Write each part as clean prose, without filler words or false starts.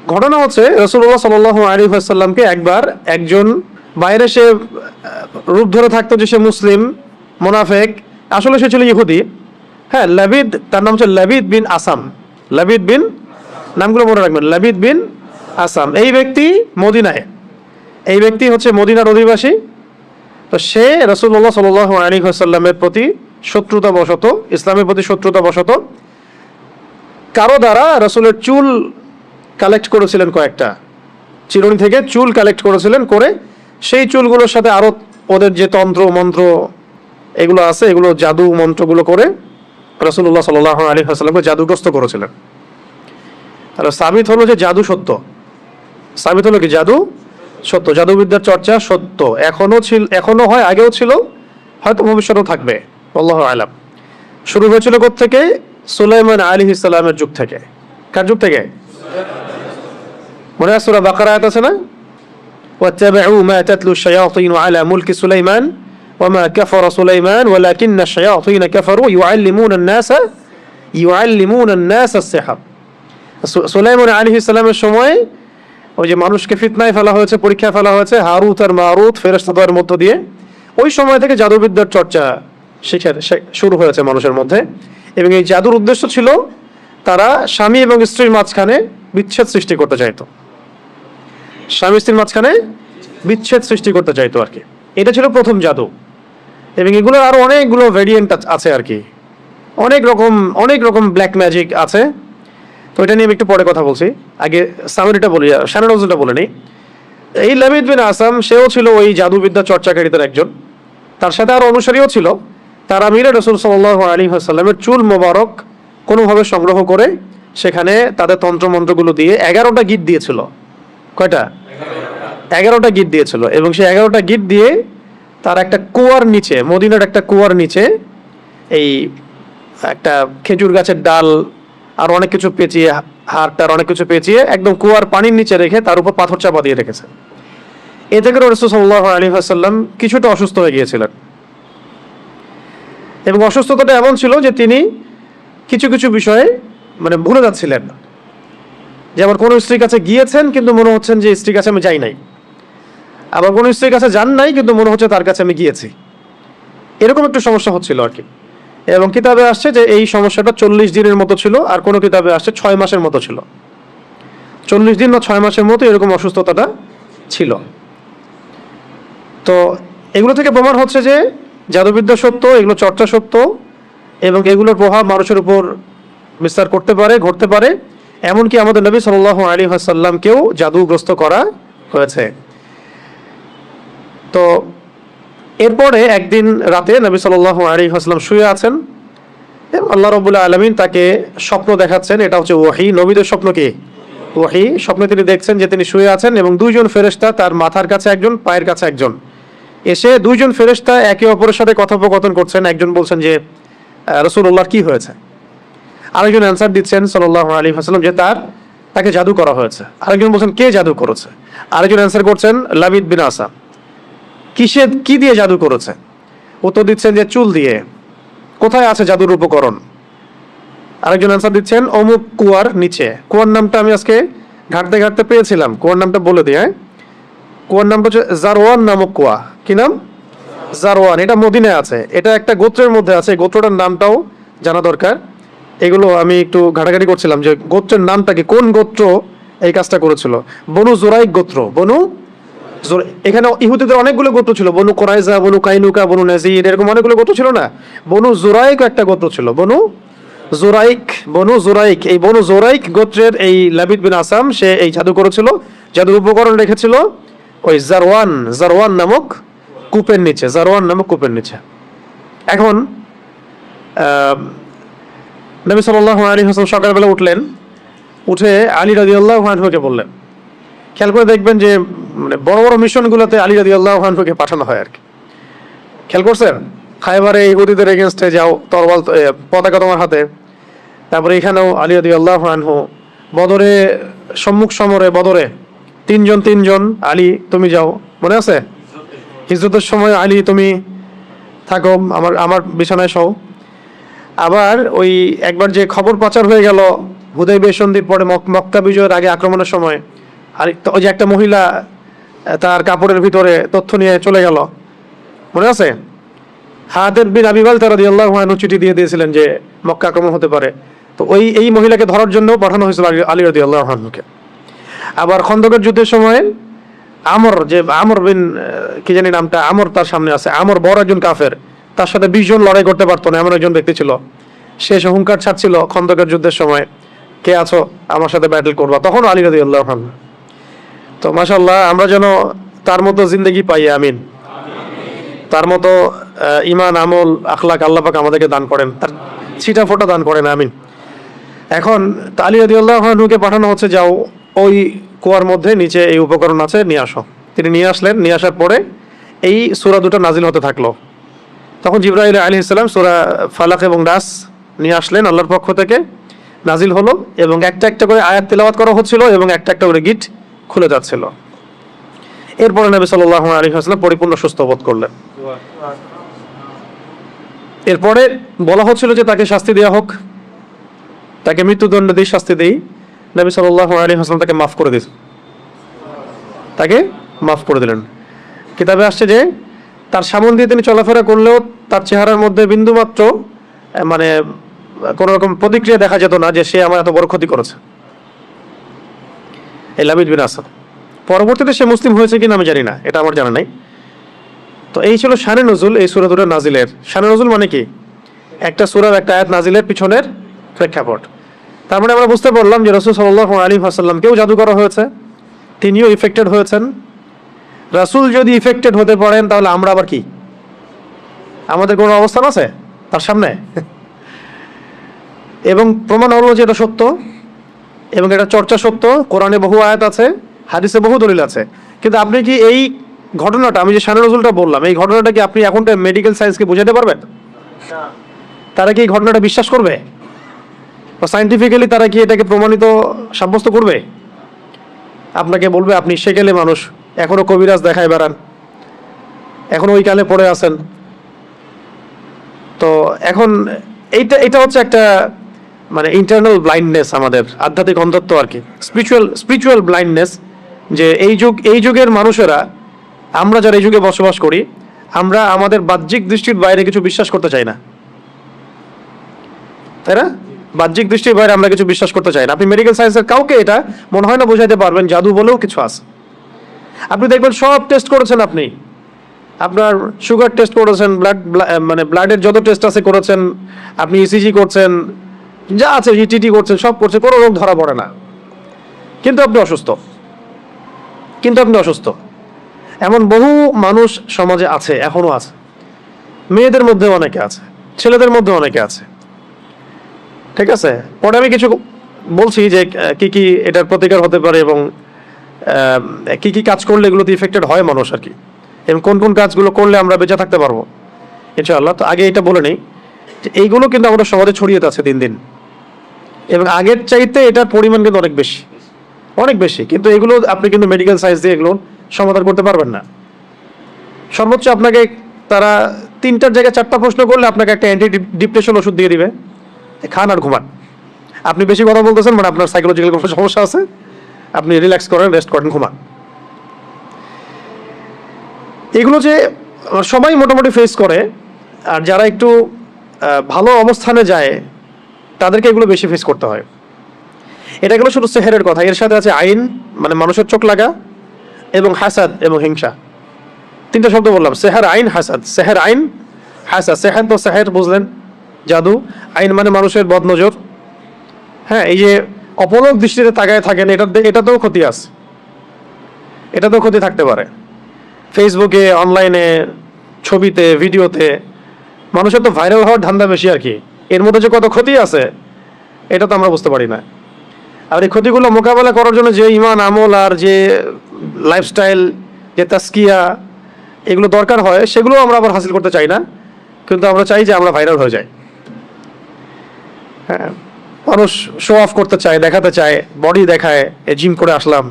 ঘটনা হচ্ছে রাসূলুল্লাহ সাল্লাল্লাহু আলাইহি ওয়াসাল্লামকে একবার একজন বাইরে সে রূপ ধরে থাকতো যে সে মুসলিম, মুনাফিক, আসলে সে ছিল ইহুদি। হ্যাঁ, লাবিদ, তার নাম হচ্ছে লাবিদ বিন আসাম। লাবিদ বিন, নামগুলো মনে রাখবেন, লাবিদ বিন আসাম। এই ব্যক্তি মদিনায়, এই ব্যক্তি হচ্ছে মদিনার অধিবাসী। তো সে রাসূলুল্লাহ সাল্লাল্লাহু আলাইহি ওয়াসাল্লামের প্রতি শত্রুতা বশত, ইসলামের প্রতি শত্রুতা বশত কারো দ্বারা রাসূলের চুল কালেক্ট করেছিলেন, কয়েকটা চিরুনি থেকে চুল কালেক্ট করেছিলেন, করে সেই চুলগুলোর সাথে আরো ওদের যে তন্ত্র মন্ত্র এগুলো আছে, এগুলো জাদু মন্ত্রগুলো করে রাসূলুল্লাহ সাল্লাল্লাহু আলাইহি ওয়াসাল্লামকে জাদুগ্রস্ত করেছিলেন। তাহলে সাবিত হলো যে জাদু সত্য, সাবিত হলো কি জাদু সত্য, জাদুবিদ্যার চর্চা সত্য, এখনো হয়, আগেও ছিল, হয়তো ভবিষ্যতেও থাকবে, আল্লাহু আ'লাম। শুরু হয়েছিল কোত্থেকে? সুলাইমান আলাইহিস সালামের যুগ থেকে। কার যুগ থেকে? মনে আছে সূরা বাকারা আয়াত আছে না? ওয়াত্তাবিউ মা তাতলু আশ-শায়াতিন আলা মুলকি সুলাইমান ওয়া মা কাফারা সুলাইমান ওয়ালাকিন্না আশ-শায়াতিন কাফারু ইউআল্লিমুনা আন-নাস আস-সিহর। সুলাইমান আলাইহিস সালামের সময় ওই যে মানুষকে ফিতনায় ফেলা হয়েছে, পরীক্ষায় ফেলা হয়েছে হারুত আর মারুত ফেরেশতাদের মধ্য দিয়ে, ওই সময় থেকে জাদুবিদ্যার চর্চা শুরু হয়েছে মানুষের মধ্যে। এবং এই জাদুর উদ্দেশ্য ছিল তারা স্বামী এবং স্ত্রীর মাঝখানে বিচ্ছেদ সৃষ্টি করতে চাইতো, স্বামী স্ত্রীর মাঝখানে বিচ্ছেদ সৃষ্টি করতে চাইতো আর কি। এটা ছিল প্রথম জাদু। এবং এগুলো আরো অনেকগুলো ভেরিয়েন্ট আছে আর কি, অনেক রকম ব্ল্যাক ম্যাজিক আছে। তো এটা নিয়ে আমি একটু পরে কথা বলছি, আগে সামারিটা বলি, শানানজটা বলে নিই। এই লাবিদ বিন আসাম, সেও ছিল ওই জাদুবিদ্যা চর্চাকারীদের একজন, তার সাথে আরো অনুসারীও ছিল। তারা মিলে রাসূল সাল্লাল্লাহু আলাইহি ওয়াসাল্লামের চুল মোবারক কোনোভাবে সংগ্রহ করে সেখানে তাদের তন্ত্রমন্ত্রগুলো দিয়ে 11টা গিট দিয়েছিল। কয়টা? 11টা গিট দিয়েছিল। এবং সেই 11টা গিট দিয়ে তার একটা কুয়ার নিচে, মদিনার একটা কুয়ার নিচে এই একটা খেজুর গাছের ডাল আর অনেক কিছু পেঁচিয়ে, হাড়টার অনেক কিছু পেঁচিয়ে একদম কুয়ার পানির নিচে রেখে তার উপর পাথর চাপা দিয়ে রেখেছে। এ থেকে রাসূল সাল্লাল্লাহু আলাইহি ওয়াসাল্লাম কিছুটা অসুস্থ হয়ে গিয়েছিলেন। এবং অসুস্থতাটা এমন ছিল যে তিনি কিছু কিছু বিষয়ে মানে ভুলে যাচ্ছিলেন। যেমন কোনো স্ত্রীর কাছে গিয়েছেন কিন্তু মনে হচ্ছেন যে স্ত্রীর কাছে আমি যাই নাই, আবার কোনো স্ত্রীর কাছে যান নাই কিন্তু মনে হচ্ছে তার কাছে আমি গিয়েছি, এরকম একটু সমস্যা হচ্ছিল আর কি। এবং কিতাবে আসছে যে এই সমস্যাটা 40 দিনের মতো ছিল, আর কোনো কিতাবে আসছে 6 মাসের মতো ছিল। 40 দিন বা 6 মাসের মতো এরকম অসুস্থতাটা ছিল। তো এগুলো থেকে প্রমাণ হচ্ছে যে জাদুবিদ্যা সত্য, এগুলো চর্চা সত্য, এবং এগুলোর প্রভাব মানুষের উপর বিস্তার করতে পারে, ঘটতে পারে। এমনকি আমাদের নবী সাল্লাল্লাহু আলাইহি ওয়াসাল্লামকেও জাদুগ্রস্ত করা হয়েছে। তো এরপরে একদিন রাতে নবী সাল্লাল্লাহু আলাইহি ওয়াসাল্লাম শুয়ে আছেন, আল্লাহ রাব্বুল আলামিন তাকে স্বপ্ন দেখাচ্ছেন। এটা হচ্ছে ওহী, নবীদের স্বপ্ন কি? ওহী। স্বপ্নে তিনি দেখছেন যে তিনি শুয়ে আছেন এবং দুইজন ফেরেশতা, তার মাথার কাছে একজন, পায়ের কাছে একজন, এসে দুইজন ফেরেশতা একে অপরের সাথে কথোপকথন করছেন। একজন বলছেন যে রাসূলুল্লাহর কি হয়েছে, আরেকজন অ্যান্সার দিচ্ছেন সাল্লাল্লাহু আলাইহি ওয়াসাল্লাম যে তাকে জাদু করা হয়েছে। আরেকজন বলছেন কে জাদু করেছে, আরেকজন অ্যান্সার করছেন লাবিদ বিন আসাম। কি দিয়ে জাদু করেছে? উত্তর দিচ্ছেন যে চুল দিয়ে। কোথায় আছে জাদুর উপকরণ? আরেকজন অ্যান্সার দিচ্ছেন অমুক কুয়ার নিচে। কুয়ার নামটা আমি আজকে ঘাটতে ঘাটতে পেয়েছিলাম, কুয়ার নামটা বলে দিই। হ্যাঁ, কুয়ার নামটা হচ্ছে জারওয়ান নামক কুয়া। কি নাম? জারওয়ান। এটা মদিনায় আছে, এটা একটা গোত্রের মধ্যে আছে, গোত্রটার নামটাও জানা দরকার। এগুলো আমি একটু ঘাটাঘাটি করছিলাম যে গোত্রের নামটা কি, কোন গোত্র এই কাজটা করেছিল। বনু জুরাইক গোত্র, এখানে ইহুদিদের অনেকগুলো গোত্র ছিল, বনু কোরাইজা, বনু কাইনুকা, বনু নাজির, এরকম অনেকগুলো গোত্র ছিল না? বনু জুরাইক একটা গোত্র ছিল, বনু জুরাইক। এই বনু জুরাইক গোত্রের এই লাবিদ বিন আসাম, সে এই জাদু করেছিল। জাদুর উপকরণ রেখেছিল ওই জারওয়ান নামক কূপের নিচে, জারওয়ান নামক কূপের নিচে। এখন নবী সাল্লাল্লাহু আলাইহি ওয়াসাল্লাম সকালবেলা উঠলেন, উঠে আলী রাদিয়াল্লাহু আনহুকে বললেন। খেয়াল করে দেখবেন যে মানে বড় বড় মিশনগুলোতে আলী রাদিয়াল্লাহু আনহুকে পাঠানো হয় আর কি। খেয়াল করছেন? খায়বারে ইহুদিদের এগেইনস্টে যাও, তরবাল পতাকা তোমার হাতে। তারপরে এখানেও আলী রাদিয়াল্লাহু আনহু বদরে, সম্মুখ সমরে বদরে তিনজন আলী তুমি যাও, মনে আছে? হিজরতের সময় আলী তুমি থাকো, আমার বিছানায় শও। আবার ওই একবার যে খবর পাচার হয়ে গেল হুদাইবিয়া সন্ধির পরে মক্কা বিজয়ের আগে আক্রমণের সময় আর ওই যে একটা মহিলা তার কাপড়ের ভিতরে তথ্য নিয়ে চলে গেল, মনে আছে? হাতের বিন আবি বালতা রাদিয়াল্লাহু আনহু চিঠি দিয়ে দিয়েছিলেন যে মক্কা আক্রমণ হতে পারে। তো এই মহিলাকে ধরার জন্য পাঠানো হয়েছিল আলী রাদিয়াল্লাহু আনহুকে। আবার খন্দকের যুদ্ধের সময় আমর বিন কি জানি নামটা, আমর তার সামনে আছে। আমর বড় একজন কাফের, তার সাথে 20 জন লড়াই করতে পারতো না এমন একজন ব্যক্তি ছিল। সে হুঙ্কার ছাড়ছিল খন্দকের যুদ্ধের সময়, কে আছো আমার সাথে ব্যাটল করবা, তখন আলী রাদিয়াল্লাহু আনহু। তো মাশাআল্লাহ আমরা যেন তার মতো জিন্দেগি পাই, আমিন। তার মতো ঈমান, আমল, আখলাক আল্লাহ পাক আমাদেরকে দান করেন, তার ছিটা ফোঁটা দান করেন, আমিন। এখন আলী রাদিয়াল্লাহু আনহুকে পাঠানো হচ্ছে, যাও ওই কুয়ার মধ্যে নিচে এই উপকরণ আছে, নিয়ে আসো। তিনি নিয়ে আসলেন। নিয়ে আসার পরে এই সূরা দুটো নাজিল হতে থাকলো। তখন জিবরাইল আলাইহিস সালাম সূরা ফালাক এবং নাস নিয়ে আসলেন আল্লাহর পক্ষ থেকে, নাজিল হলো এবং একটা একটা করে আয়াত তেলাওয়াত করা হচ্ছিল এবং একটা একটা করে গিট খুলে যাচ্ছিল। এরপরে নবী সাল্লাল্লাহু আলাইহি ওয়াসাল্লাম পরিপূর্ণ সুস্থ বোধ করলেন। এরপরে বলা হচ্ছিল যে তাকে শাস্তি দেওয়া হোক, তাকে মৃত্যুদণ্ড দিয়ে শাস্তি দেই। নবী সাল্লাল্লাহু আলাইহি ওয়াসাল্লাম তাকে মাফ করে দিলেন, তাকে মাফ করে দিলেন। কিতাবে আসছে যে তার সামনে দিয়ে তিনি চলাফেরা করলেও তার চেহারার মধ্যে বিন্দুমাত্র মানে কোন রকম প্রতিক্রিয়া দেখা যেত না যে সে আমার এত বড় ক্ষতি করেছে, এই লাবিদ বিন আসাদ। পরবর্তীতে সে মুসলিম হয়েছে কিনা আমি জানি না, এটা আমার জানা নাই। তো এই ছিল শানে নজুল এই সূরা দুটো নাজিলের। শানে নজুল মানে কি? একটা সূরার একটা আয়াত নাজিলের পিছনের প্রেক্ষাপট। তার মানে আমরা বুঝতে পারলাম যে রাসূল সাল্লাল্লাহু আলাইহি ওয়াসাল্লামকেও জাদু করা হয়েছে, তিনিও ইফেক্টেড হয়েছেন। রাসূল যদি ইফেক্টেড হতে পারেন তাহলে আমরা আবার কি, আমাদের কোনো অবস্থান আছে তার সামনে? এবং প্রমাণ হলো যে এটা সত্য এবং এটা চর্চা সত্য। কোরআনে বহু আয়াত আছে, হাদিসে বহু দলিল আছে। কিন্তু আপনি কি এই ঘটনাটা, আমি যে শানে নজুলটা বললাম, এই ঘটনাটা কি আপনি এখনকার মেডিকেল সায়েন্সকে বোঝাতে পারবেন? তারা কি এই ঘটনাটা বিশ্বাস করবে? বা সায়েন্টিফিক্যালি তারা কি এটাকে প্রমাণিত সাব্যস্ত করবে? আপনাকে বলবে আপনি সেকেলে মানুষ, এখনো কবিরাজ দেখায় বেড়ান, এখনো ওই কালে পড়ে আছেন। তো এখন এটা হচ্ছে একটা মানে ইন্টারনাল ব্লাইন্ডনেস, আমাদের আধ্যাত্মিক অন্ধত্ব আর কি, স্পিরিচুয়াল ব্লাইন্ডনেস। যে এই যুগের মানুষেরা, আমরা যারা এই যুগে বসবাস করি, আমরা আমাদের বাহ্যিক দৃষ্টির বাইরে কিছু বিশ্বাস করতে চাই না, তাই না? বাহ্যিক দৃষ্টির বাইরে আমরা কিছু বিশ্বাস করতে চাই না। আপনি মেডিকেল সায়েন্সের কাউকে এটা মনে হয় না বোঝাইতে পারবেন জাদু বলেও কিছু আছে। আপনি দেখবেন সব টেস্ট করেছেন, আপনি আপনার সুগার টেস্ট করেছেন, মানে ব্লাডের যত টেস্ট আছে করেছেন, আপনি ইসিজি করছেন, যা আছে ইটিটি করছেন, সব করছেন, কোনো রোগ ধরা পড়ে না, কিন্তু আপনি অসুস্থ। এমন বহু মানুষ সমাজে আছে, এখনো আছে। মেয়েদের মধ্যে অনেকে আছে, ছেলেদের মধ্যে অনেকে আছে, ঠিক আছে? পরে আমি কিছু বলছি যে কি এটার প্রতিকার হতে পারে এবং কি কাজ করলে এগুলোতে ইফেক্টেড হয় মানুষ আর কি, এবং কোন কাজগুলো করলে আমরা বেঁচে থাকতে পারবো ইনশাআল্লাহ। তো আগে এটা বলে নেই যে এইগুলো কিন্তু আমাদের সমাজে ছড়িয়ে আছে দিন দিন, এবং আগের চাইতে এটার পরিমাণ কিন্তু অনেক বেশি। কিন্তু এগুলো আপনি কিন্তু মেডিকেল সায়েন্স দিয়ে এগুলো সমাধান করতে পারবেন না। সর্বোচ্চ আপনাকে তারা 3টার জায়গায় 4টা প্রশ্ন করলে আপনাকে একটা অ্যান্টি ডিপ্রেশন ওষুধ দিয়ে দিবে, খান আর ঘুমান। আপনি বেশি কথা বলতেছেন মানে আপনার সাইকোলজিক্যাল কোনো সমস্যা আছে, আপনি রিল্যাক্স করেন, রেস্ট করেন, ঘুমান। এগুলো যে সবাই মোটামুটি ফেস করে, আর যারা একটু ভালো অবস্থানে যায় তাদেরকে এগুলো বেশি ফেস করতে হয়। এটা গেলো শুধু সেহেরের কথা। এর সাথে আছে আইন, মানে মানুষের চোখ লাগা, এবং হাসাদ এবং হিংসা। 3টা শব্দ বললাম, সেহের, আইন, হাসাদ। সেহের, আইন, হাসাদ। সেহের তো সেহের বুঝলেন, জাদু। আইন মানে মানুষের বদনজর। হ্যাঁ, এই যে অপলক দৃষ্টিতে তাকায় থাকেন, এটাতেও ক্ষতি আছে, এটাতেও ক্ষতি থাকতে পারে। ফেসবুকে, অনলাইনে, ছবিতে, ভিডিওতে মানুষের তো ভাইরাল হওয়ার ধান্দা বেশি আর কি। এর মধ্যে যে কত ক্ষতি আছে এটা তো আমরা বুঝতে পারি না। আর এই ক্ষতিগুলো মোকাবেলা করার জন্য যে ঈমান, আমল আর যে লাইফস্টাইল, যে তাসকিয়া এগুলো দরকার হয়, সেগুলো আমরা আবার হাসিল করতে চাই না, কিন্তু আমরা চাই যে আমরা ভাইরাল হয়ে যাই। হ্যাঁ, মানুষ শো অফ করতে চায়, দেখাতে চায়, বডি দেখায়, জিম করে আসলাম,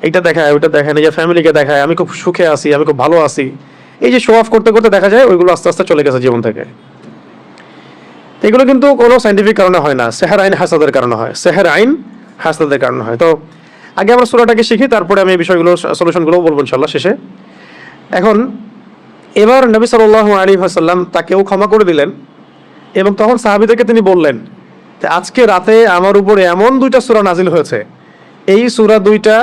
এইটা দেখায়, ওইটা দেখায়, নিজের ফ্যামিলিকে দেখায় আমি খুব সুখে আছি, আমি খুব ভালো আছি। এই যে শো অফ করতে করতে দেখা যায় ওইগুলো আস্তে আস্তে চলে গেছে জীবন থেকে। এগুলো কিন্তু কোনো সাইন্টিফিক কারণে হয় না, সেহের আইন হাসাদের কারণে হয়, সেহের আইন হাসাদের কারণে হয়। তো আগে আমরা সূরাটাকে শিখি, তারপরে আমি এই বিষয়গুলো সলিউশনগুলো বলবো ইনশাআল্লাহ শেষে। এখন এবার নবী সাল্লাল্লাহু আলাইহি ওয়াসাল্লাম তাকেও ক্ষমা করে দিলেন এবং তখন সাহাবীদেরকে তিনি বললেন যে আজকে রাতে আমার উপরে এমন দুইটা সূরা নাজিল হয়েছে, এই সূরা দুইটা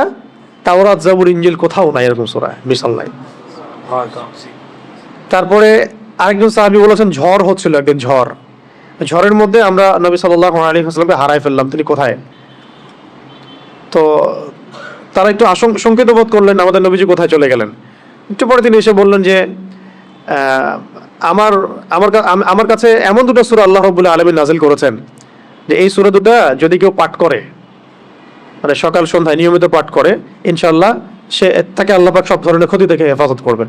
তাওরাত জাবুর ইনজিল কোথাও নাই, এরকম সূরা মিসাল নাই। তারপরে আরেকজন সাহাবী বলেছেন ঝড় হচ্ছিল একদিন, ঝড়ের মধ্যে আমরা নবী সাল্লাল্লাহু আলাইহি ওয়াসাল্লামকে হারাই ফেললাম, তিনি কোথায়? তো তারা একটু শঙ্কিত বোধ করলেন আমাদের নবীজি কোথায় চলে গেলেন। একটু পরে তিনি এসে বললেন যে আমার কাছে এমন দুটো সূরা আল্লাহ রাব্বুল আলামিন নাজিল করেছেন যে এই সূরা দুটো যদি কেউ পাঠ করে, মানে সকাল সন্ধ্যায় নিয়মিত পাঠ করে, ইনশাআল্লাহ সে তাকে আল্লাহ পাক সব ধরনের ক্ষতি থেকে হেফাজত করবেন।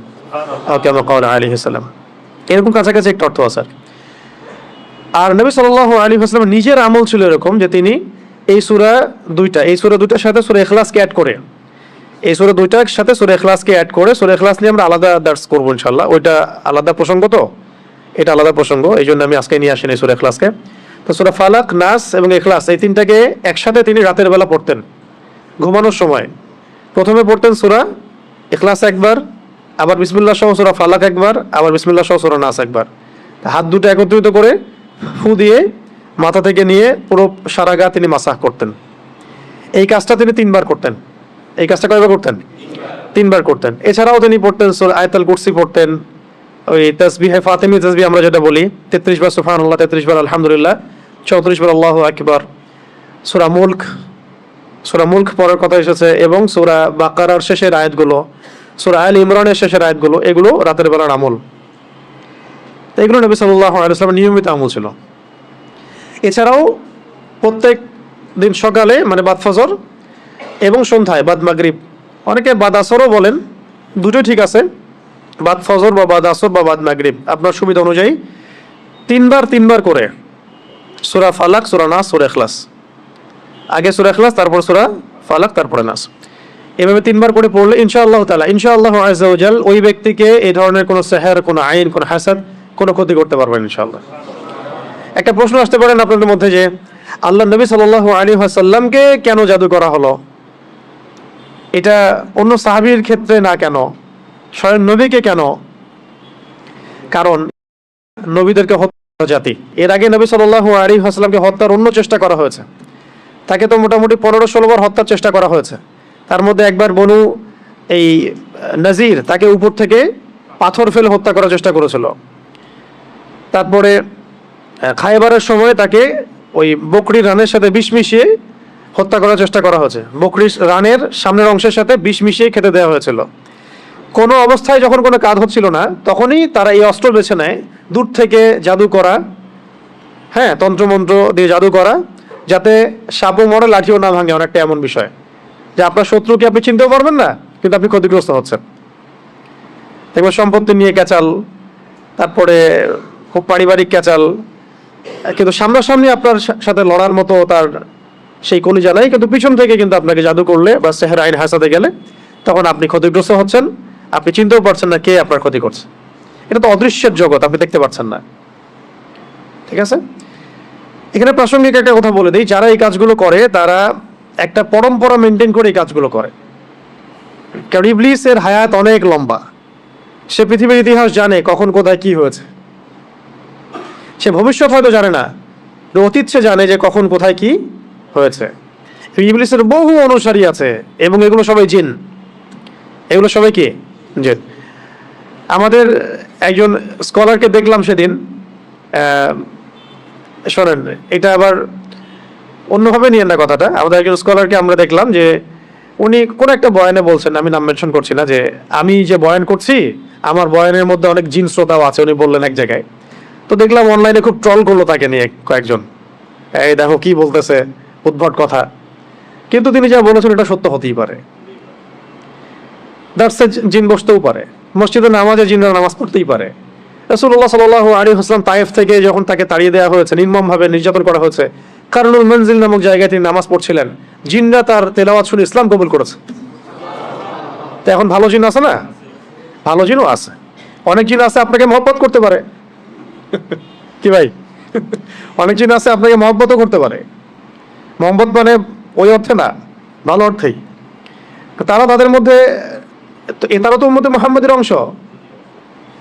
কামা ক্বালা আলাইহিস সালাম, এরকম কাছাকাছি একটা অর্থ আছে। আর নবী সাল্লাল্লাহু আলাইহি ওয়াসাল্লাম নিজের আমল ছিল এরকম যে তিনি এই সূরা দুইটার সাথে সূরা ইখলাসকে অ্যাড করে, এই সূরা দুইটার সাথে সূরা ইখলাসকে অ্যাড করে, সূরা ইখলাস নিয়ে আমরা আলাদা দার্স করব ইনশাআল্লাহ। ওইটা আলাদা প্রসঙ্গ, তো এটা আলাদা প্রসঙ্গ, এই জন্য আমি আজকে নিয়ে আসিনি সূরা ইখলাসকে। তো সূরা ফালাক, নাস এবং ইখলাস এই তিনটাকে একসাথে তিনি রাতের বেলা পড়তেন ঘুমানোর সময়। প্রথমে পড়তেন সূরা ইখলাস একবার, আবার বিসমিল্লাহ সহ সূরা ফালাক একবার, আবার বিসমিল্লাহ সহ সূরা নাস একবার। হাত দুটো একত্রিত করে ফু দিয়ে মাথা থেকে নিয়ে পুরো সারা গা তিনি মাসাহ করতেন। এই কাজটা তিনি 3 বার করতেন। এই কাজটা কয়বার করতেন? 3 বার করতেন। এছাড়াও তিনি পড়তেন সূরা আয়াতুল কুরসি পড়তেন, ওই তাসবিহে ফাতিমি তাসবিহ আমরা যেটা বলি, 33 বার সুবহানাল্লাহ, 33 বার আলহামদুলিল্লাহ, 34 বার আল্লাহু আকবার। সূরা মুলক পড়ার কথা এসেছে, এবং সূরা বাকারার শেষের আয়াতগুলো, সূরা আল ইমরানের শেষের আয়াতগুলো, এগুলো রাতের বেলার আমল। তো এগুলো নবী সাল্লাল্লাহু আলাইহি ওয়াসাল্লামের নিয়মিত আমল ছিল। এছাড়াও প্রত্যেক দিন সকালে মানে বাদ ফজর এবং সন্ধ্যায় বাদ মাগরিব, অনেকে বাদ আসরও বলেন, দুটোই ঠিক আছে, বাদ ফজর বা বাদ আসর বা বাদ মাগরিব আপনার সুবিধা অনুযায়ী 3 বার করে সূরা ফালাক, সূরা নাস, সূরা ইখলাস, আগে সূরা ইখলাস তারপর সূরা ফালাক তারপরে নাস, এভাবে 3 বার করে পড়লে ইনশাআল্লাহ তাআলা আযজা ওয়া জাল ওই ব্যক্তিকে এই ধরনের কোনো সেহের, কোনো আইন, কোনো হাসাদ, কোনো ক্ষতি করতে পারবেন ইনশাআল্লাহ। একটা প্রশ্ন আসতে পারেন আপনাদের মধ্যে যে আল্লাহ নবী সাল্লাল্লাহু আলাইহি ওয়াসাল্লামকে কেন জাদু করা হলো? এটা অন্য সাহাবীর ক্ষেত্রে না কেন, স্বয়ং নবীকে কেন? কারণ নবীদেরকে হত্যা জাতি, এর আগে নবী সাল্লাল্লাহু আলাইহি ওয়াসাল্লামকে হত্যার অন্য চেষ্টা করা হয়েছে। তাকে তো মোটামুটি 15-16 বার হত্যার চেষ্টা করা হয়েছে। তার মধ্যে একবার বনু এই নাজির তাকে উপর থেকে পাথর ফেলে হত্যা করার চেষ্টা করেছিল। তারপরে খায়বারের সময় তাকে ওই বকরির রানের সাথে বিষ মিশিয়ে হত্যা করার চেষ্টা করা হয়েছে। বকরির রানের সামনের অংশের সাথে বিষ মিশিয়ে খেতে দেওয়া হয়েছিল। কোনো অবস্থায় যখন কোনো কাজ হচ্ছিল না, তখনই তারা এই অস্ত্র বেছে নেয়, দূর থেকে জাদু করা, হ্যাঁ, তন্ত্রমন্ত্র দিয়ে জাদু করা, যাতে সাপও মরে লাঠিও না ভাঙে। অনেকটা এমন বিষয় যে আপনার শত্রুকে আপনি চিনতেও পারবেন না, কিন্তু আপনি ক্ষতিগ্রস্ত হচ্ছেন। দেখবেন সম্পত্তি নিয়ে ক্যাচাল, তারপরে খুব পারিবারিক ক্যাচাল, কিন্তু সামনাসামনি আপনার সাথে লড়ার মতো তার সেই কলিজা নাই, কিন্তু পিছন থেকে কিন্তু আপনাকে জাদু করলে বা সেহের আইন হাসাতে গেলে তখন আপনি ক্ষতিগ্রস্ত হচ্ছেন, আপনি চিনতেও পারছেন না কে আপনার ক্ষতি করছে। এটা তো অদৃশ্যের জগৎ, আপনি দেখতে পাচ্ছেন না। ঠিক আছে, এখানে প্রাসঙ্গিক একটা কথা বলে দিই, যারা এই কাজগুলো করে তারা একটা পরম্পরা মেনটেন করে এই কাজগুলো করে। কারণ ইবলিসের হায়াত অনেক লম্বা, সে পৃথিবীর ইতিহাস জানে কখন কোথায় কি হয়েছে। সে ভবিষ্যৎ হয়তো জানে না, অতীত সে জানে যে কখন কোথায় কি হয়েছে। ইবলিসের বহু অনুসারী আছে এবং এগুলো সবাই জিন, এগুলো সবাই কি জিন। আমাদের একজন স্কলারকে দেখলাম সেদিন, শোনেন এটা আবার অন্যভাবে নিয়েন না কথাটা, আমাদের একজন স্কলারকে আমরা দেখলাম যে উনি কোন একটা বয়ানে বলছেন, আমি নাম মেনশন করছি না, যে আমি যে বয়ান করছি আমার বয়ানের মধ্যে অনেক জিন শ্রোতাও আছে, উনি বললেন এক জায়গায়। তো দেখলাম অনলাইনে খুব ট্রল করলো তাকে নিয়ে কয়েকজন, এই দেখো কি বলতেছে, উদ্ভট কথা। কিন্তু তিনি যা বলেছেন এটা সত্য হতেই পারে, দার্সে জিন বসতেও পারে, মসজিদে নামাজে জিনরা নামাজ পড়তেই পারে। রাসূলুল্লাহ সাল্লাল্লাহু আলাইহি ওয়াসাল্লাম তায়েফ থেকে যখন তাকে তাড়িয়ে দেওয়া হয়েছে, নির্মমভাবে নির্যাতন করা হয়েছে, কারনুল মনজিল নামক জায়গায় তিনি নামাজ পড়ছিলেন, জিনরা তার তেলাওয়াত শুনে ইসলাম কবুল করেছে। তো এখন ভালো জিন আছে না? ভালো জিনও আছে, অনেক জিন আছে আপনাকে মহব্বত করতে পারে। কি ভাই, অনেক জিন আছে আপনাকে মহব্বতও করতে পারে, মহব্বত মানে ওই অর্থে না, ভালো অর্থেই। তারা তাদের মধ্যে, তারা তো উম্মতে মুহাম্মাদের অংশ,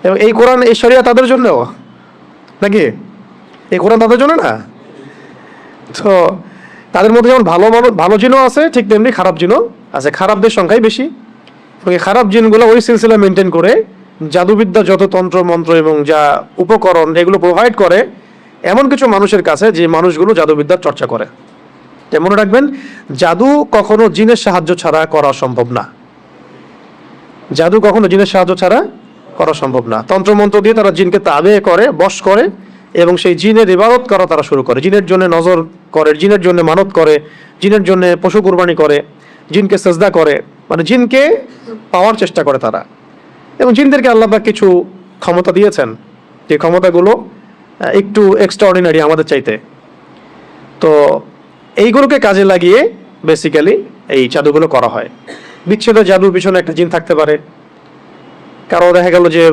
এবং এই কোরআন এই শরিয়া তাদের জন্যও নাকি, এই কোরআন তাদের জন্য না। তো তাদের মধ্যে যেমন ভালো জিনও আছে, ঠিক তেমনি খারাপ জিনও আছে, খারাপদের সংখ্যাই বেশি। এবং এই খারাপ জিনগুলো ওই সিলসিলা মেনটেন করে জাদুবিদ্যা যত তন্ত্র মন্ত্র এবং যা উপকরণ এগুলো প্রোভাইড করে এমন কিছু মানুষের কাছে, যে মানুষগুলো জাদুবিদ্যার চর্চা করে। মনে রাখবেন, জাদু কখনো জিনের সাহায্য ছাড়া করা সম্ভব না, জাদু কখনো জিনের সাহায্য ছাড়া করা সম্ভব না। তন্ত্রমন্ত্র দিয়ে তারা জিনকে তাবে করে, বশ করে, এবং সেই জিনের ইবাদত করা তারা শুরু করে, জিনের জন্য নজর করে, জিনের জন্য মানত করে, জিনের জন্য পশু কুরবানি করে, জিনকে সেজদা করে, মানে জিনকে পাওয়ার চেষ্টা করে তারা। এবং জিনদেরকে আল্লাহ পাক কিছু ক্ষমতা দিয়েছেন, যে ক্ষমতাগুলো একটু এক্সট্রাঅর্ডিনারি আমাদের চাইতে। তো এইগুলোকে কাজে লাগিয়ে বেসিক্যালি এই জাদুগুলো করা হয়। বিচ্ছেদ জাদুর পিছনে একটা জিন থাকতে পারে, কারো দেখা গেল যে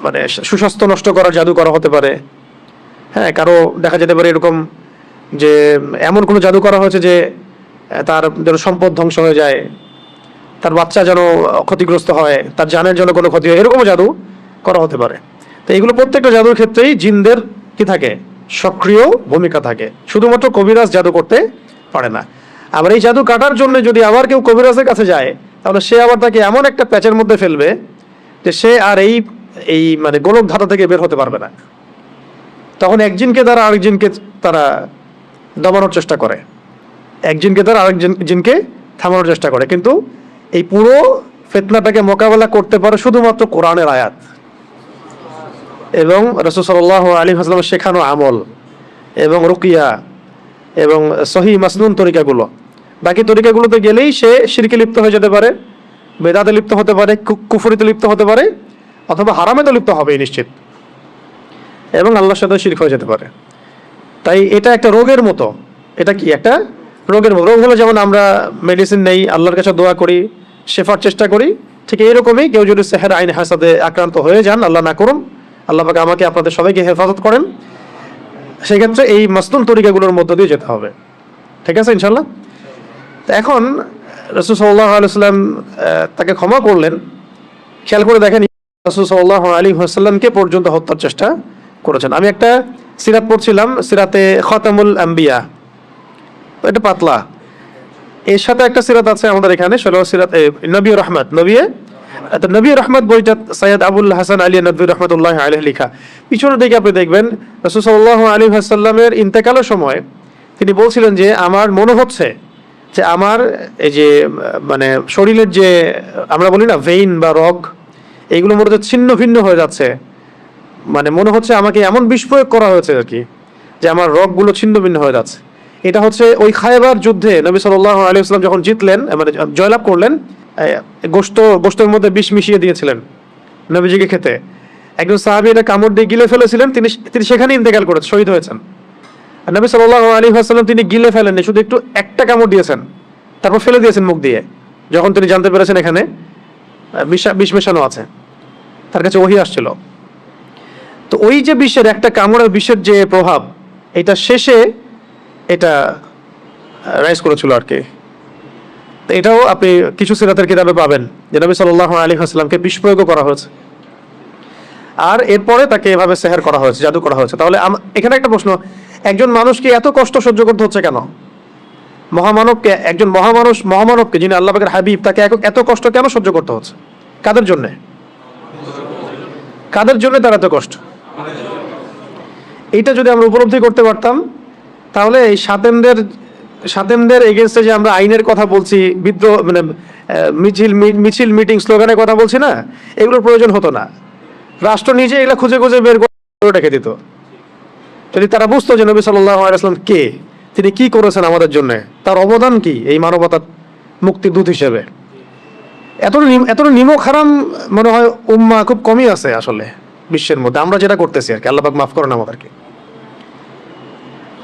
মানে সুস্বাস্থ্য নষ্ট করার জাদু করা হতে পারে। হ্যাঁ, কারো দেখা যেতে পারে এরকম যে এমন কোনো জাদু করা হয়েছে যে তার যেন সম্পদ ধ্বংস হয়ে যায়, তার বাচ্চা যেন ক্ষতিগ্রস্ত হয়, তার জানের জন্য কোনো ক্ষতি হয়, এরকমও জাদু করা হতে পারে। তো এইগুলো প্রত্যেকটা জাদুর ক্ষেত্রেই জিনদের কি থাকে, সক্রিয় ভূমিকা থাকে। শুধুমাত্র কবিরাজ জাদু করতে পারে না। আবার এই জাদু কাটার জন্য যদি আবার কেউ কবিরাজের কাছে যায়, তাহলে সে আবার তাকে এমন একটা প্যাচের মধ্যে ফেলবে যে সে আর এই মানে গোলক ধারা থেকে বের হতে পারবে না। তখন একজনকে দ্বারা আরেকজনকে তারা দমানোর চেষ্টা করে, একজনকে দ্বারা জিনকে থামানোর চেষ্টা করে। কিন্তু এই পুরো ফিতনাটাকে মোকাবেলা করতে পারে শুধুমাত্র কোরআনের আয়াত এবং রাসূল সাল্লাল্লাহু আলাইহি ওয়াসাল্লামের শেখানো আমল এবং রুকিয়া এবং সহিহ মাসনুন তরিকাগুলো। বাকি তরিকাগুলোতে গেলেই সে শিরকে লিপ্ত হয়ে যেতে পারে, বেদাতে লিপ্ত হতে পারে, কুফরিতে লিপ্ত হতে পারে, অথবা হারামে তো লিপ্ত হবেই নিশ্চিত, এবং আল্লাহর সাথে শিরক হয়ে যেতে পারে। তাই এটা একটা রোগের মতো। এটা কি একটা রোগের মতো। রোগ হলো যেমন আমরা মেডিসিন নেই, আল্লাহর কাছে দোয়া করি, শেফার চেষ্টা করি, ঠিক এইরকমই কেউ যদি সেহের আইন হাসাদে আক্রান্ত হয়ে যান, আল্লাহ না করুন, আল্লাহ পাক আমাকে আপনাদের সবাইকে হেফাজত করেন, সেই ক্ষেত্রে এই মাসনুন তরিকাগুলোর মধ্য দিয়ে যেতে হবে। ঠিক আছে ইনশাল্লাহ। তো এখন রাসূল সাল্লাল্লাহু আলাইহি ওয়াসাল্লাম তাকে ক্ষমা করলেন। খেয়াল করে দেখেন, রাসূল সাল্লাল্লাহু আলাইহি ওয়াসাল্লামকে পর্যন্ত হত্যার চেষ্টা করেছেন। আমি একটা সিরাত পড়ছিলাম, সিরাতে খাতামুল আম্বিয়া, এটা পাতলা, এর সাথে একটা সিরাত আছে আমাদের এখানে, সিরাত নবী রহমত, নবী রহমত বইটা সৈয়দ আবুল হাসান আলী নদভী রহমতুল্লাহ আলাইহি লেখা। পিছনের দিকে আপনি দেখবেন রাসূল সাল্লাল্লাহু আলাইহি ওয়াসাল্লামের ইন্তেকালের সময় তিনি বলছিলেন যে আমার মনে হচ্ছে যে আমার এই যে মানে শরীরের যে আমরা বলি না ভেইন বা রগ, এইগুলো মনে হচ্ছে ছিন্ন ভিন্ন হয়ে যাচ্ছে, মানে মনে হচ্ছে আমাকে এমন বিষ প্রয়োগ করা হয়েছে আর কি, যে আমার রগগুলো ছিন্ন ভিন্ন হয়ে যাচ্ছে। এটা হচ্ছে ওই খায়বার যুদ্ধে নবী সাল্লাল্লাহু আলাইহি ওয়াসাল্লাম যখন জিতলেন, মানে জয়লাভ করলেন, গোশতের মধ্যে বিষ মিশিয়ে দিয়েছিলেন নবীজিকে খেতে। একজন সাহাবী এটা কামড় দিয়ে গিলে ফেলেছিলেন, তিনি সেখানে ইন্তেকাল করেছেন, শহীদ হয়েছেন। আর নবী সাল্লাল্লাহু আলাইহি ওয়াসাল্লাম তিনি গিলে ফেলেননি, শুধু একটু একটা কামড় দিয়েছেন, তারপর ফেলে দিয়েছেন মুখ দিয়ে, যখন তিনি জানতে পেরেছেন এখানে বিষ মেশানো আছে, তার কাছে ওহী আসছিল। তো ওই যে বিষের একটা কামড়ের বিষের যে প্রভাব, এটা শেষে এটা রাইজ করেছিল আর কি। তো এটাও আপনি কিছু সিরাতের কিতাবে পাবেন যে নবী সাল্লাল্লাহু আলাইহি ওয়াসাল্লামকে বিষ প্রয়োগ করা হয়েছে, আর এরপরে তাকে এভাবে সেহের করা হয়েছে, জাদু করা হয়েছে। তাহলে এখানে একটা প্রশ্ন, একজন মানুষকে এত কষ্ট সহ্য করতে হচ্ছে কেন? মহামানবকে, একজন মহামানবকে যিনি আল্লাহ পাকের হাবিব, তাকে এত কষ্ট কেন সহ্য করতে হচ্ছে? কাদের জন্য? কাদের জন্য তার এত কষ্ট? এইটা যদি আমরা উপলব্ধি করতে পারতাম, তাহলে এই সাতেমদের এগেনস্টে যে আমরা আইনের কথা বলছি, বিদ্রোহ মানে মিছিল মিটিং স্লোগানের কথা বলছি না, এগুলোর প্রয়োজন হতো না। রাষ্ট্র নিজে এগুলো খুঁজে খুঁজে বের করে রেখে দিত, যদি তারা বুঝতো যে নবী সাল্লাল্লাহু আলাইহি ওয়াসাল্লাম কে, তিনি কি করেছেন আমাদের জন্য, তার অবদান কি এই মানবতার মুক্তির দূত হিসেবে। এত নিমক হারাম মনে হয় উম্মাহ খুব কমই আছে আসলে বিশ্বের মধ্যে, আমরা যেটা করতেছি আর কি। আল্লাহ পাক মাফ করেন আমাদেরকে।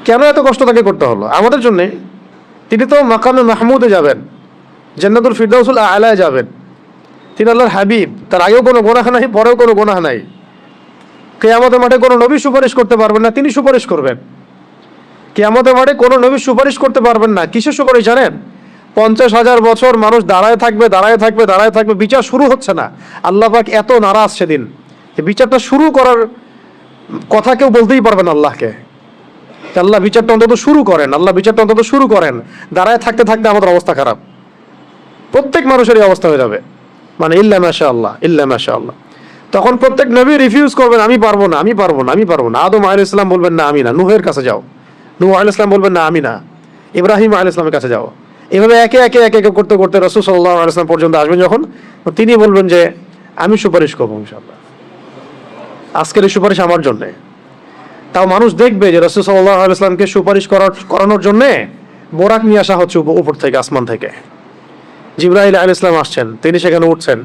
কেন এত কষ্ট তাকে করতে হলো আমাদের জন্য? তিনি তো মাকামে মাহমুদে যাবেন, জান্নাতুল ফিরদাউসুল আলায় যাবেন, তিনি আল্লাহর হাবিব, তার আগেও কোনো গুনাহ নাই, পরেও কোনো গুনাহ নাই। কিয়ামতের মাঠে কোনো নবী সুপারিশ করতে পারবেন না, তিনি সুপারিশ করবেন। কিয়ামতের মাঠে কোনো নবী সুপারিশ করতে পারবেন না। কিসের সুপারিশ জানেন? 50,000 বছর মানুষ দাঁড়ায় থাকবে, দাঁড়ায় থাকবে, দাঁড়ায় থাকবে, বিচার শুরু হচ্ছে না। আল্লাহ পাক এত নারাজ সেদিন, বিচারটা শুরু করার কথা কেউ বলতেই পারবে না আল্লাহকে। আল্লাহ বিচারটা অন্তত শুরু করেন, আল্লাহ বিচারটা অন্তত শুরু করেন। দাঁড়ায় থাকতে থাকতে আমাদের অবস্থা খারাপ, প্রত্যেক মানুষেরই অবস্থা হয়ে যাবে, মানে ইল্লা মাশাআল্লাহ, ইল্লা মাশাআল্লাহ। তখন প্রত্যেক নবী রিফিউজ করবেন, আমি পারবো না, আমি পারবো না, আমি পারবো না। আদম আলাইহিস সালাম বলবেন না আমি না, নূহের কাছে যাও। নূহ আলাইহিস সালাম বলবেন না আমি না, ইব্রাহিম আলাইহিস সালামের কাছে যাও। এভাবে একে একে একে একে করতে করতে রাসূল সাল্লাল্লাহু আলাইহি ওয়াসাল্লাম পর্যন্ত আসবেন যখন, তিনি বলবেন যে আমি সুপারিশ করবো ইনশাআল্লাহ, আজকের এই সুপারিশ আমার জন্য। তাও মানুষ দেখবে যে রাসূল সাল্লাল্লাহু আলাইহি ওয়াসাল্লামকে সুপারিশ করানোর জন্য বোরাক নিয়ে আসা হচ্ছে উপর থেকে, আসমান থেকে। জিবরাইল আলাইহিস সালাম আসছেন, তিনি সেখানে উঠছেন,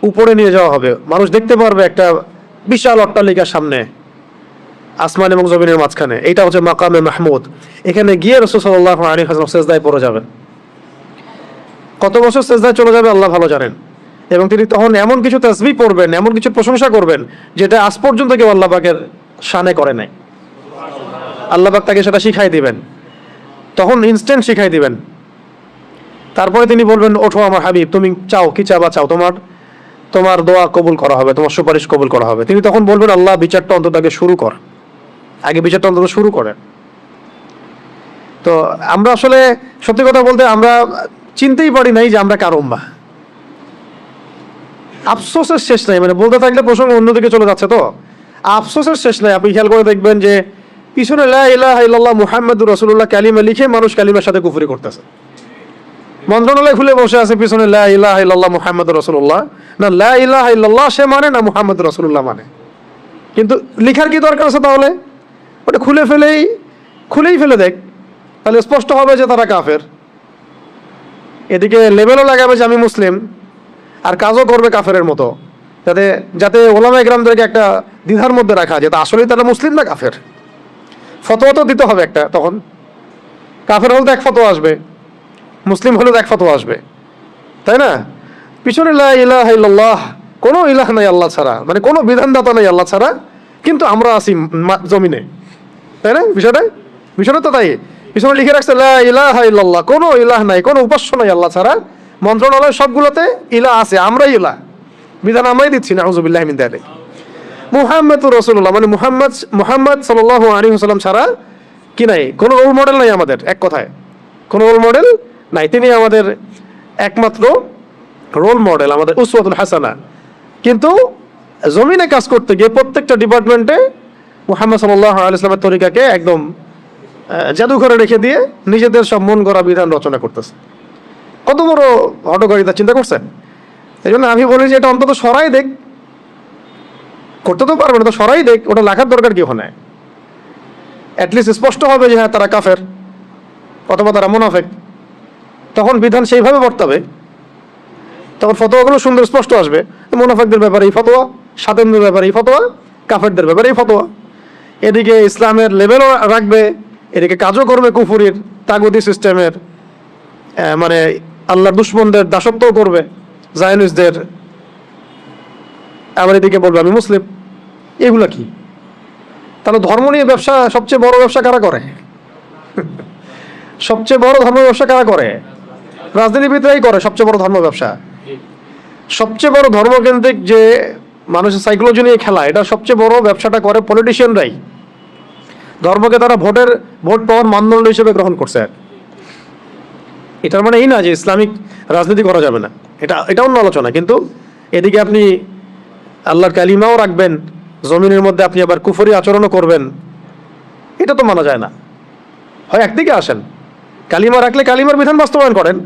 উপরে নিয়ে যাওয়া হবে। মানুষ দেখতে পারবে একটা বিশাল অট্টালিকার সামনে, আসমান এবং জমিনের মাঝখানে। এইটা হচ্ছে মাকামে মাহমুদ। এখানে গিয়ে রাসূল সাল্লাল্লাহু আলাইহি ওয়াসাল্লাম সিজদায় পড়ে যাবেন। কত বছর সিজদায় চলে যাবে আল্লাহ ভালো জানেন। এবং তিনি তখন এমন কিছু তাসবিহ পড়বেন, এমন কিছু প্রশংসা করবেন, যেটা আজ পর্যন্ত কেউ আল্লাহ পাকের শানে করে নাই। আল্লাহ পাক তাকে সেটা শিখাই দিবেন, তখন ইনস্ট্যান্ট শিখাই দিবেন। তারপরে তিনি বলবেন, ওঠো আমার হাবিব, তুমি চাও কি চাবা চাও, তোমার দোয়া কবুল করা হবে, তোমার সুপারিশ কবুল করা হবে। তিনি তখন বলবেন, আল্লাহ বিচারটা অন্তত আগে শুরু কর, আগে বিচারটা অন্তত শুরু করেন। তো আমরা আসলে সত্যি কথা বলতে আমরা চিনতেই পারি নাই যে আমরা কার উম্মাহ। আফসোসের শেষ নাই, মানে বলতে থাকলে প্রসঙ্গ অন্যদিকে চলে যাচ্ছে। তো আফসোসের শেষ নাই। আপনি খেয়াল করে দেখবেন যে পিছনে লা ইলাহা ইল্লাল্লাহ মুহাম্মাদুর রাসূলুল্লাহ কালিমা লিখে মানুষ কালিমার সাথে কুফরি করতেছে। মন্ত্রণালয় খুলে বসে আছে পিছনে লা ইলাহা ইল্লাল্লাহ মুহাম্মাদুর রাসূলুল্লাহ, না লা ইলাহা ইল্লাল্লাহ সে মানে না মুহাম্মাদুর রাসূলুল্লাহ মানে। কিন্তু লিখার কি দরকার আছে তাহলে? ওটা খুলেই ফেলে দেখ, তাহলে স্পষ্ট হবে যে তারা কাফের। এদিকে লেবেলও লাগাবে যে আমি মুসলিম, আর কাজও করবে কাফেরের মতো, যাতে ওলামা ইকরামদেরকে একটা দ্বিধার মধ্যে রাখা যায় তা আসলেই তারা মুসলিম না কাফের। ফতোয়া তো দিতে হবে একটা, তখন কাফের হলে তো এক ফতোয়া আসবে, মুসলিম হলেও এক ফতোয়া আসবে, তাই না? পিছনে লা ইলাহা ইল্লাল্লাহ, কোনো ইলাহ নাই আল্লাহ ছাড়া, মানে কোনো বিধানদাতা নাই আল্লাহ ছাড়া, কিন্তু আমরা আছি জমিনে, তাই না? বিষয়টা তো তাই। পিছনে লিখে রাখছে লা ইলাহা ইল্লাল্লাহ, কোনো ইলাহ নাই, কোনো উপাস্য নাই আল্লাহ ছাড়া। মন্ত্রণালয় সবগুলোতে ইলাহ আছে, আমরাই ইলাহ, বিধান আমরাই দিচ্ছি না, আউযুবিল্লাহি মিন যালিক। মুহাম্মাদুর রাসূলুল্লাহ মানে মুহাম্মদ সাল্লাল্লাহু আলাইহি ওয়াসাল্লাম ছাড়া কি নাই, কোনো রোল মডেল নাই আমাদের, এক কথায় কোনো রোল মডেল নাই। তিনি আমাদের একমাত্র রোল মডেল, আমাদের উসওয়াতুল হাসানা। কিন্তু জমিনে কাজ করতে গিয়ে প্রত্যেকটা ডিপার্টমেন্টে মুহাম্মদ সাল্লাল্লাহু আলাইহি ওয়াসাল্লামের তরিকাকে একদম জাদুঘরে রেখে দিয়ে নিজেদের সব মন গড়া বিধান রচনা করতেছে। কত বড় হঠকারিতা, চিন্তা করছেন? এই জন্য আমি বলি যে এটা অন্তত সরাই দেখ, করতে তো পারবে না তো সরাই দেখ, ওটা লেখার দরকার কি ওখানে? অ্যাটলিস্ট স্পষ্ট হবে যে হ্যাঁ তারা কাফের অথবা তারা মুনাফিক, তখন বিধান সেইভাবে বর্তাবে, তখন ফতোয়াগুলো সুন্দর স্পষ্ট আসবে। মুনাফিকদের ব্যাপারে এই ফতোয়া, স্বাধীনদের ব্যাপারে এই ফতোয়া, কাফেরদের ব্যাপারে এই ফতোয়া। এদিকে ইসলামের লেভেলও রাখবে, এদিকে কাজও করবে কুফুরির তাগুতি সিস্টেমের, মানে আল্লাহর দুশমনদের দাসত্বও করবে, জায়নিস্টদের, আবার এদিকে বলবে আমি মুসলিম। এগুলা কি? তাহলে ধর্ম নিয়ে ব্যবসা, সবচেয়ে বড় ব্যবসা কারা করে? সবচেয়ে বড় ধর্ম ব্যবসা কারা করে? রাজনীতিবিদরাই করে সবচেয়ে বড় ধর্ম ব্যবসা। সবচেয়ে বড় ধর্মকেন্দ্রিক যে মানুষের সাইকোলজি নিয়ে খেলা, এটা সবচেয়ে বড় ব্যবসাটা করে পলিটিশিয়ানরাই। ধর্মকে তারা ভোট পাওয়ার মানদণ্ড হিসেবে গ্রহণ করছে। এটার মানে এই না যে ইসলামিক রাজনীতি করা যাবে না, এটা অন্য আলোচনা। কিন্তু এদিকে আপনি আল্লাহর কালিমাও রাখবেন, জমিনের মধ্যে আপনি আবার কুফরি আচরণও করবেন, এটা তো মানা যায় না। হয় একদিকে আসেন, কালিমা রাখলে কালিমার বিধান বাস্তবায়ন করেন,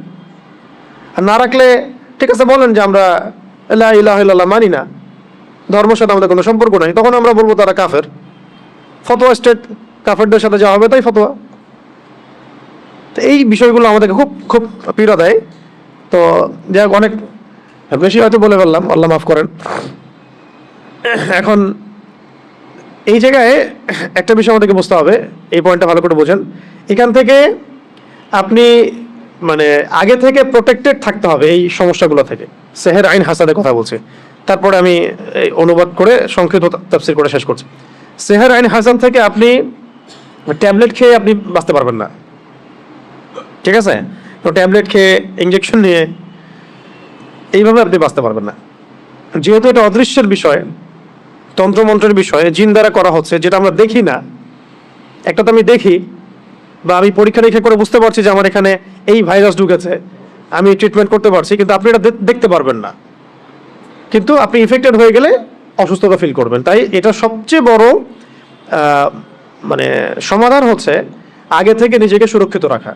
আর না রাখলে ঠিক আছে বলেন যে আমরা লা ইলাহা ইল্লাল্লাহ মানি না, ধর্মের সাথে আমাদের কোনো সম্পর্ক নাই, তখন আমরা বলবো তারা কাফের। ফতোয়া স্টেট কাফেরদের সাথে যা হবে তাই ফতোয়া। তো এই বিষয়গুলো আমাদেরকে খুব খুব পীড়া দেয়। তো যাই হোক, অনেক বেশি হয়তো বলে ফেললাম, আল্লাহ মাফ করেন। এখন এই জায়গায় একটা বিষয় আমাদেরকে বুঝতে হবে, এই পয়েন্টটা ভালো করে বোঝেন। এখান থেকে আপনি মানে আগে থেকে প্রোটেক্টেড থাকতে হবে এই সমস্যাগুলো থেকে। সেহের আইন হাসানের কথা বলছে, তারপরে আমি এই অনুবাদ করে সংক্ষিপ্ত তাফসীর করে শেষ করছি। সেহের আইন হাসান থেকে আপনি ট্যাবলেট খেয়ে আপনি বাঁচতে পারবেন না, ঠিক আছে? তো ট্যাবলেট খেয়ে ইঞ্জেকশন নিয়ে এইভাবে আপনি বাঁচতে পারবেন না, যেহেতু এটা অদৃশ্যের বিষয়, তন্ত্রমন্ত্রের বিষয়, জিন দ্বারা করা হচ্ছে, যেটা আমরা দেখি না। একটা তো আমি দেখি বা আমি পরীক্ষা নিরীক্ষা করে বুঝতে পারছি যে আমার এখানে এই ভাইরাস ঢুকেছে, আমি ট্রিটমেন্ট করতে পারছি, কিন্তু আপনি এটা দেখতে পারবেন না। কিন্তু আপনি ইনফেক্টেড হয়ে গেলে অসুস্থতা ফিল করবেন। তাই এটা সবচেয়ে বড় মানে সমাধান হচ্ছে আগে থেকে নিজেকে সুরক্ষিত রাখা।